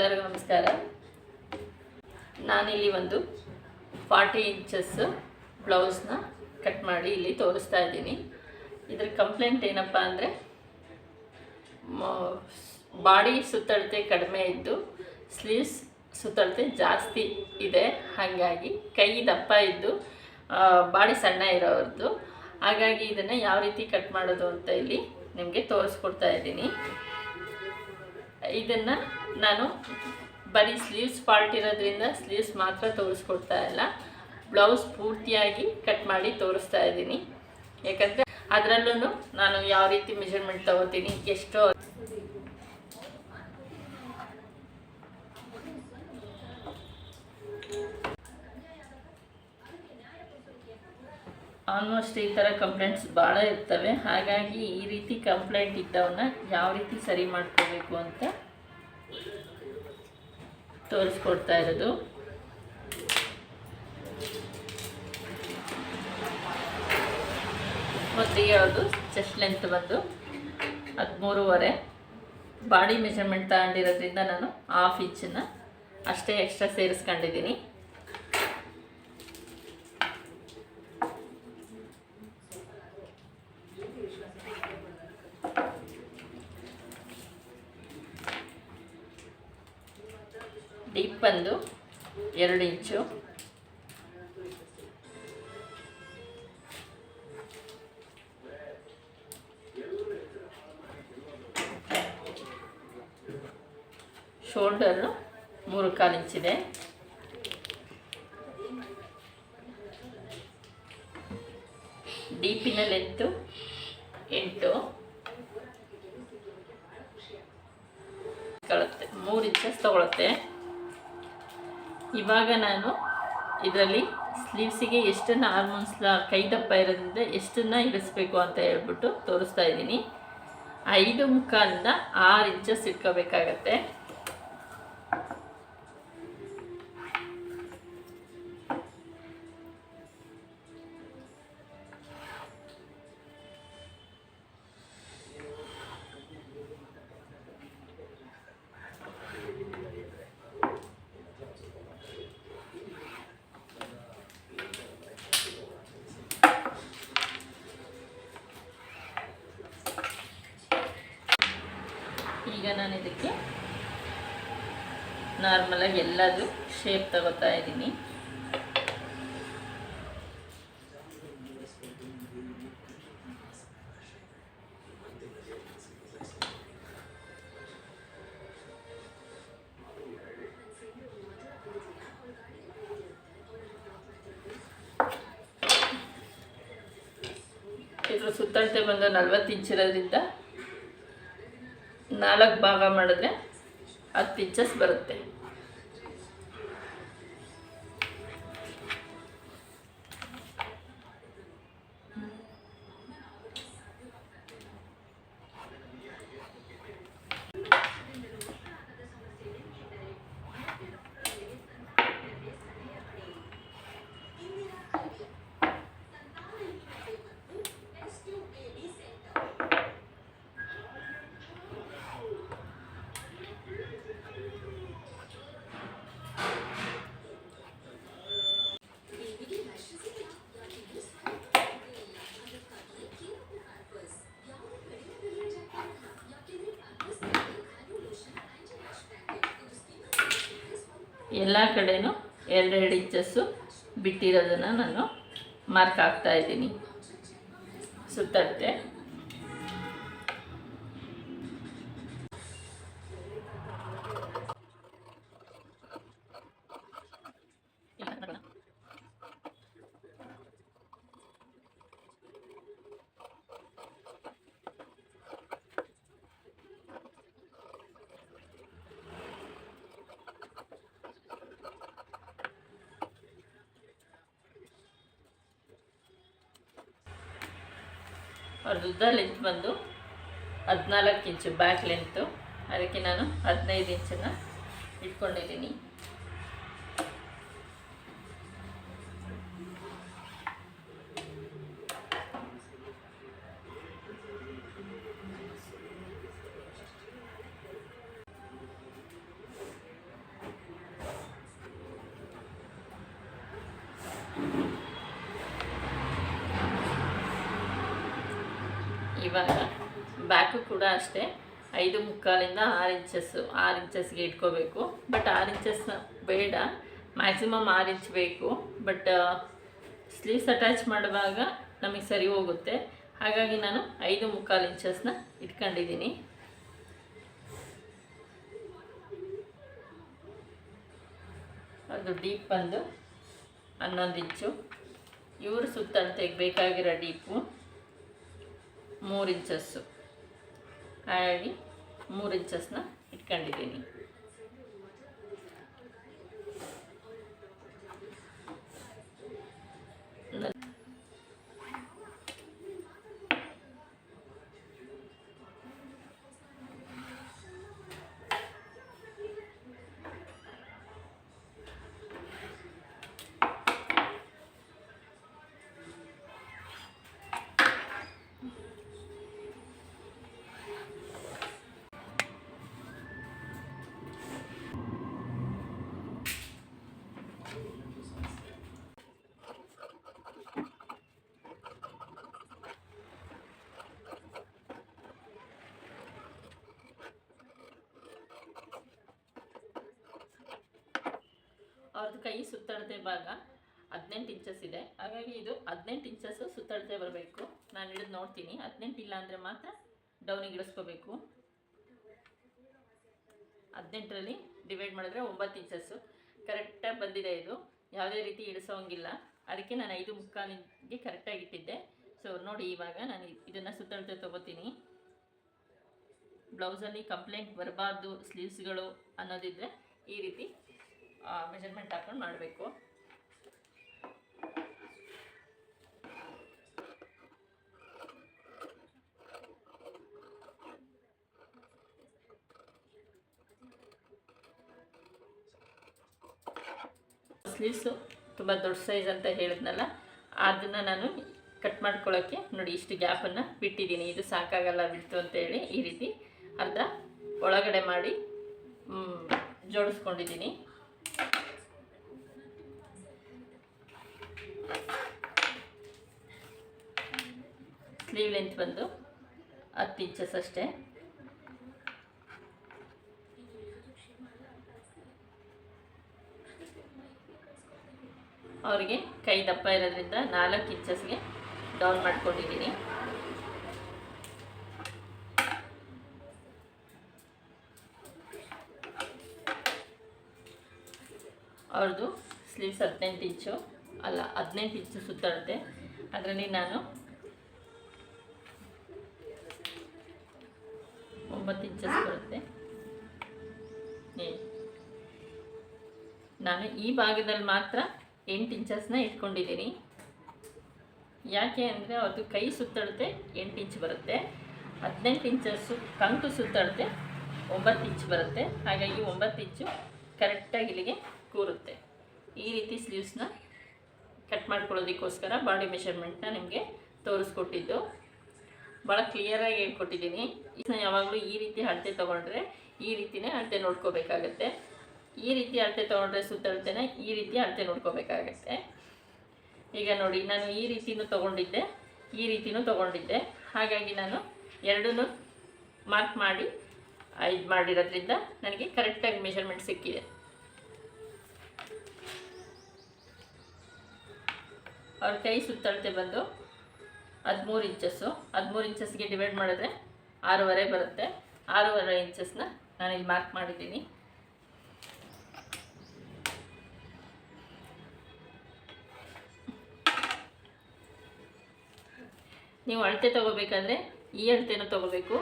ಎಲ್ಲರಿಗೂ ನಮಸ್ಕಾರ. ನಾನಿಲ್ಲಿ ಒಂದು 40 ಇಂಚಸ್ ಬ್ಲೌಸ್ನ ಕಟ್ ಮಾಡಿ ಇಲ್ಲಿ ತೋರಿಸ್ತಾ ಇದ್ದೀನಿ. ಇದರ ಕಂಪ್ಲೇಂಟ್ ಏನಪ್ಪ ಅಂದರೆ ಬಾಡಿ ಸುತ್ತಳತೆ ಕಡಿಮೆ ಇದ್ದು ಸ್ಲೀವ್ಸ್ ಸುತ್ತಳತೆ ಜಾಸ್ತಿ ಇದೆ. ಹಾಗಾಗಿ ಕೈ ದಪ್ಪ ಇದ್ದು ಬಾಡಿ ಸಣ್ಣ ಇರೋರದ್ದು. ಹಾಗಾಗಿ ಇದನ್ನು ಯಾವ ರೀತಿ ಕಟ್ ಮಾಡೋದು ಅಂತ ಇಲ್ಲಿ ನಿಮಗೆ ತೋರಿಸ್ಕೊಡ್ತಾ ಇದ್ದೀನಿ. ಇದನ್ನು ನಾನು ಬರೀ ಸ್ಲೀವ್ಸ್ ಫಾಲ್ಟ್ ಇರೋದ್ರಿಂದ ಸ್ಲೀವ್ಸ್ ಮಾತ್ರ ತೋರಿಸ್ಕೊಡ್ತಾ ಇಲ್ಲ, ಬ್ಲೌಸ್ ಪೂರ್ತಿಯಾಗಿ ಕಟ್ ಮಾಡಿ ತೋರಿಸ್ತಾ ಇದ್ದೀನಿ. ಯಾಕಂದರೆ ಅದರಲ್ಲೂ ನಾನು ಯಾವ ರೀತಿ ಮೆಜರ್ಮೆಂಟ್ ತಗೋತೀನಿ, ಎಷ್ಟೋ ಆಲ್ಮೋಸ್ಟ್ ಈ ಥರ ಕಂಪ್ಲೇಂಟ್ಸ್ ಭಾಳ ಇರ್ತವೆ. ಹಾಗಾಗಿ ಈ ರೀತಿ ಕಂಪ್ಲೇಂಟ್ ಇದ್ದವನ್ನ ಯಾವ ರೀತಿ ಸರಿ ಮಾಡ್ಕೋಬೇಕು ಅಂತ ತೋರಿಸ್ಕೊಡ್ತಾ ಇರೋದು. ಮೊದಲಿಗೆ ಅವ್ರದ್ದು ಚೆಸ್ಟ್ ಲೆಂತ್ ಬಂದು 13.5, ಬಾಡಿ ಮೆಜರ್ಮೆಂಟ್ ತಗೊಂಡಿರೋದ್ರಿಂದ ನಾನು 1/2 ಇಂಚನ್ನು ಅಷ್ಟೇ ಎಕ್ಸ್ಟ್ರಾ ಸೇರಿಸ್ಕೊಂಡಿದ್ದೀನಿ. ಡೀಪ್ ಬಂದು 2 ಇಂಚು, ಶೋಲ್ಡರು 3/4 ಇಂಚಿದೆ, ಡೀಪಿನ ಲೆಂತು 8 3 ಇಂಚಸ್ ತಗೊಳುತ್ತೆ. ಇವಾಗ ನಾನು ಇದರಲ್ಲಿ ಸ್ಲೀವ್ಸಿಗೆ ಎಷ್ಟನ್ನು ಆಲ್ಮೋಸ್ಟ್ ಕೈ ದಪ್ಪ ಇರೋದ್ರಿಂದ ಎಷ್ಟನ್ನು ಇರಿಸ್ಬೇಕು ಅಂತ ಹೇಳ್ಬಿಟ್ಟು ತೋರಿಸ್ತಾ ಇದ್ದೀನಿ. 5.25 6 ಇಂಚಸ್ ಇಟ್ಕೋಬೇಕಾಗತ್ತೆ. ಈಗ ನಾನು ಇದಕ್ಕೆ ನಾರ್ಮಲಾಗಿ ಎಲ್ಲದು ಶೇಪ್ ತಗೋತಾ ಇದ್ದೀನಿ. ಇದ್ರ ಸುತ್ತಳತೆ ಬಂದು 40 ಇಂಚ್ ಇರೋದ್ರಿಂದ 4 ಭಾಗ ಮಾಡಿದ್ರೆ 10 ಇಂಚಸ್ ಬರುತ್ತೆ. ಎಲ್ಲ ಕಡೆನೂ 2 ಇಂಚಸ್ಸು ಬಿಟ್ಟಿರೋದನ್ನು ನಾನು ಮಾರ್ಕ್ ಹಾಕ್ತಾ ಇದ್ದೀನಿ ಸುತ್ತಳತೆ. ಅವ್ರದ್ದು ಲೆಂತ್ ಬಂದು 14 ಇಂಚು ಬ್ಯಾಕ್ ಲೆಂತು. ಅದಕ್ಕೆ ನಾನು 15 ಇಂಚನ್ನು ಇಟ್ಕೊಂಡಿದ್ದೀನಿ. ಇವಾಗ ಬ್ಯಾಕು ಕೂಡ ಅಷ್ಟೇ 5.25 6 ಇಂಚಸ್ಗೆ ಇಟ್ಕೋಬೇಕು. ಬಟ್ 6 ಇಂಚಸ್ ಬೇಡ, ಮ್ಯಾಕ್ಸಿಮಮ್ 6 ಇಂಚ್ ಬೇಕು. ಬಟ್ ಸ್ಲೀವ್ಸ್ ಅಟ್ಯಾಚ್ ಮಾಡುವಾಗ ನಮಗೆ ಸರಿ ಹೋಗುತ್ತೆ. ಹಾಗಾಗಿ ನಾನು 5.25 ಇಂಚಸ್ನ ಇಟ್ಕೊಂಡಿದ್ದೀನಿ. ಅದು ಡೀಪ್ ಬಂದು 11 ಇಂಚು. ಇವ್ರ ಸುತ್ತಳತೆಗೆ ಬೇಕಾಗಿರೋ ಡೀಪು 3 ಇಂಚಸ್ಸು. ಹಾಗಾಗಿ 3 ಇಂಚಸ್ನ ಇಟ್ಕೊಂಡಿದ್ದೀನಿ. ಅವ್ರದ್ದು ಕೈ ಸುತ್ತಳತೆ ಭಾಗ 18 ಇಂಚಸ್ ಇದೆ. ಹಾಗಾಗಿ ಇದು 18 ಇಂಚಸ್ಸು ಸುತ್ತಳತೆ ಬರಬೇಕು. ನಾನು ಹಿಡಿದು ನೋಡ್ತೀನಿ. 18 ಇಲ್ಲ ಅಂದರೆ ಮಾತ್ರ ಡೌನಿಗೆ ಇಳಿಸ್ಕೋಬೇಕು. 18ರಲ್ಲಿ ಡಿವೈಡ್ ಮಾಡಿದ್ರೆ 9 ಇಂಚಸ್ಸು ಕರೆಕ್ಟಾಗಿ ಬಂದಿದೆ. ಇದು ಯಾವುದೇ ರೀತಿ ಇಳಿಸೋಂಗಿಲ್ಲ. ಅದಕ್ಕೆ ನಾನು 5.25ಗೆ ಕರೆಕ್ಟಾಗಿ ಇಟ್ಟಿದ್ದೆ. ಸೊ ನೋಡಿ, ಇವಾಗ ನಾನು ಇದನ್ನು ಸುತ್ತಳತೆ ತೊಗೋತೀನಿ. ಬ್ಲೌಸಲ್ಲಿ ಕಂಪ್ಲೇಂಟ್ ಬರಬಾರ್ದು ಸ್ಲೀವ್ಸ್ಗಳು ಅನ್ನೋದಿದ್ದರೆ ಈ ರೀತಿ ಮೆಜರ್ಮೆಂಟ್ ಹಾಕೊಂಡು ಮಾಡಬೇಕು. ಸ್ಲೀವ್ಸು ತುಂಬ ದೊಡ್ಡ ಸೈಜ್ ಅಂತ ಹೇಳಿದ್ನಲ್ಲ, ಅದನ್ನು ನಾನು ಕಟ್ ಮಾಡ್ಕೊಳ್ಳೋಕ್ಕೆ ನೋಡಿ ಇಷ್ಟು ಗ್ಯಾಪನ್ನು ಬಿಟ್ಟಿದ್ದೀನಿ. ಇದು ಸಾಕಾಗಲ್ಲ ಬಿಡ್ತು ಅಂತೇಳಿ ಈ ರೀತಿ ಅರ್ಧ ಒಳಗಡೆ ಮಾಡಿ ಜೋಡಿಸ್ಕೊಂಡಿದ್ದೀನಿ. ಸ್ಲೀವ್ ಲೆಂತ್ ಬಂದು 10 ಇಂಚಸ್ ಅಷ್ಟೇ. ಅವರಿಗೆ ಕೈ ದಪ್ಪ ಇರೋದ್ರಿಂದ 4 ಇಂಚಸ್ಗೆ ಡೌನ್ ಮಾಡ್ಕೊಂಡಿದ್ದೀನಿ. ಅವ್ರದ್ದು ಸ್ಲೀವ್ಸ್ 18 ಇಂಚು ಅಲ್ಲ 18 ಇಂಚು ಸುತ್ತಳತೆ. ಅದರಲ್ಲಿ ನಾನು 9 ಇಂಚಸ್ ಬರುತ್ತೆ. ನಾನು ಈ ಭಾಗದಲ್ಲಿ ಮಾತ್ರ 8 ಇಂಚಸ್ನ ಇಟ್ಕೊಂಡಿದ್ದೀನಿ. ಯಾಕೆ ಅಂದರೆ ಅವ್ರದ್ದು ಕೈ ಸುತ್ತಳತೆ 8 ಇಂಚ್ ಬರುತ್ತೆ. 18 ಇಂಚಸ್ಸು ಕಂಕು ಸುತ್ತಳತೆ 9 ಇಂಚ್ ಬರುತ್ತೆ. ಹಾಗಾಗಿ 9 ಇಂಚು ಕರೆಕ್ಟಾಗಿ ಇಲ್ಲಿಗೆ ಕೂರುತ್ತೆ. ಈ ರೀತಿ ಸ್ಲೀವ್ಸ್ನ ಕಟ್ ಮಾಡ್ಕೊಳ್ಳೋದಕ್ಕೋಸ್ಕರ ಬಾಡಿ ಮೆಷರ್ಮೆಂಟ್ನ ನಿಮಗೆ ತೋರಿಸ್ಕೊಟ್ಟಿದ್ದು. ಭಾಳ ಕ್ಲಿಯರಾಗಿ ಹೇಳ್ಕೊಟ್ಟಿದ್ದೀನಿ. ಇದನ್ನ ಯಾವಾಗಲೂ ಈ ರೀತಿ ಅಳತೆ ತೊಗೊಂಡ್ರೆ ಈ ರೀತಿಯೇ ಅಳತೆ ನೋಡ್ಕೋಬೇಕಾಗತ್ತೆ. ಈ ರೀತಿ ಅಳತೆ ತೊಗೊಂಡ್ರೆ ಸುತ್ತಳತೆನ ಈ ರೀತಿ ಅಳತೆ ನೋಡ್ಕೋಬೇಕಾಗತ್ತೆ. ಈಗ ನೋಡಿ, ನಾನು ಈ ರೀತಿನೂ ತೊಗೊಂಡಿದ್ದೆ, ಈ ರೀತಿನೂ ತೊಗೊಂಡಿದ್ದೆ. ಹಾಗಾಗಿ ನಾನು ಎರಡೂ ಮಾರ್ಕ್ ಮಾಡಿ ಇದು ಮಾಡಿರೋದ್ರಿಂದ ನನಗೆ ಕರೆಕ್ಟಾಗಿ ಮೆಷರ್ಮೆಂಟ್ ಸಿಕ್ಕಿದೆ. ಅವ್ರ ಕೈ ಸುತ್ತಳತೆ ಬಂದು 13 ಇಂಚಸ್ಸು. 13 ಇಂಚಸ್ಗೆ ಡಿವೈಡ್ ಮಾಡಿದ್ರೆ 6.5 ಬರುತ್ತೆ. 6.5 ಇಂಚಸ್ನ ನಾನು ಇಲ್ಲಿ ಮಾರ್ಕ್ ಮಾಡಿದ್ದೀನಿ. ನೀವು ಅಳತೆ ತೊಗೋಬೇಕಾದ್ರೆ ಈ ಅಳತೆನೂ ತೊಗೋಬೇಕು,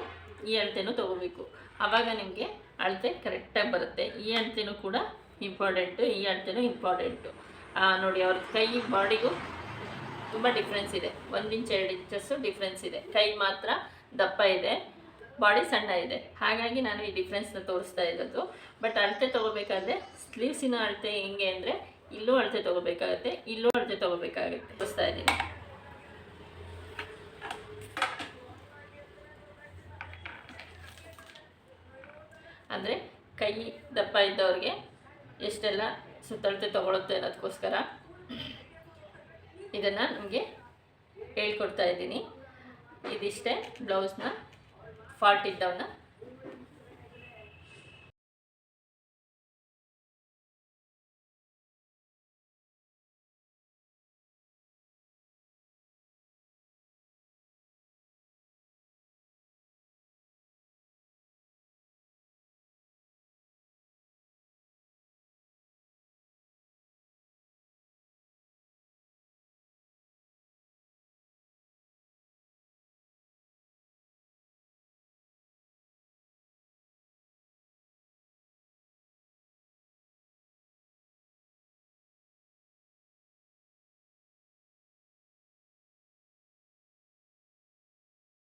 ಈ ಅಳತೆನೂ ತೊಗೋಬೇಕು. ಆವಾಗ ನಿಮಗೆ ಅಳತೆ ಕರೆಕ್ಟಾಗಿ ಬರುತ್ತೆ. ಈ ಅಳತೆನೂ ಕೂಡ ಇಂಪಾರ್ಟೆಂಟು, ಈ ಅಳತೆನೂ ಇಂಪಾರ್ಟೆಂಟು. ನೋಡಿ, ಅವ್ರ ಕೈ ಬಾಡಿಗೂ ತುಂಬ ಡಿಫ್ರೆನ್ಸ್ ಇದೆ. 1 ಇಂಚ್ 2 ಇಂಚಸ್ಸು ಡಿಫ್ರೆನ್ಸ್ ಇದೆ. ಕೈ ಮಾತ್ರ ದಪ್ಪ ಇದೆ, ಬಾಡಿ ಸಣ್ಣ ಇದೆ. ಹಾಗಾಗಿ ನಾನು ಈ ಡಿಫ್ರೆನ್ಸ್ನ ತೋರಿಸ್ತಾ ಇರೋದು. ಬಟ್ ಅಳತೆ ತೊಗೋಬೇಕಾದ್ರೆ ಸ್ಲೀವ್ಸಿನ ಅಳತೆ ಹೆಂಗೆ ಅಂದರೆ ಇಲ್ಲೂ ಅಳತೆ ತೊಗೋಬೇಕಾಗತ್ತೆ, ಇಲ್ಲೂ ಅಳತೆ ತೊಗೋಬೇಕಾಗುತ್ತೆ. ತೋರಿಸ್ತಾ ಇದ್ದೀನಿ. ಅಂದರೆ ಕೈ ದಪ್ಪ ಇದ್ದವ್ರಿಗೆ ಎಷ್ಟೆಲ್ಲ ಸುತ್ತಳತೆ ತೊಗೊಳುತ್ತೆ ಅನ್ನೋದಕ್ಕೋಸ್ಕರ ಇದನ್ನು ನಿಮಗೆ ಹೇಳ್ಕೊಡ್ತಾ ಇದ್ದೀನಿ. ಇದಿಷ್ಟೇ ಬ್ಲೌಸ್ನ ಫಾಲ್ಟ್ ಇದ್ದವನ್ನ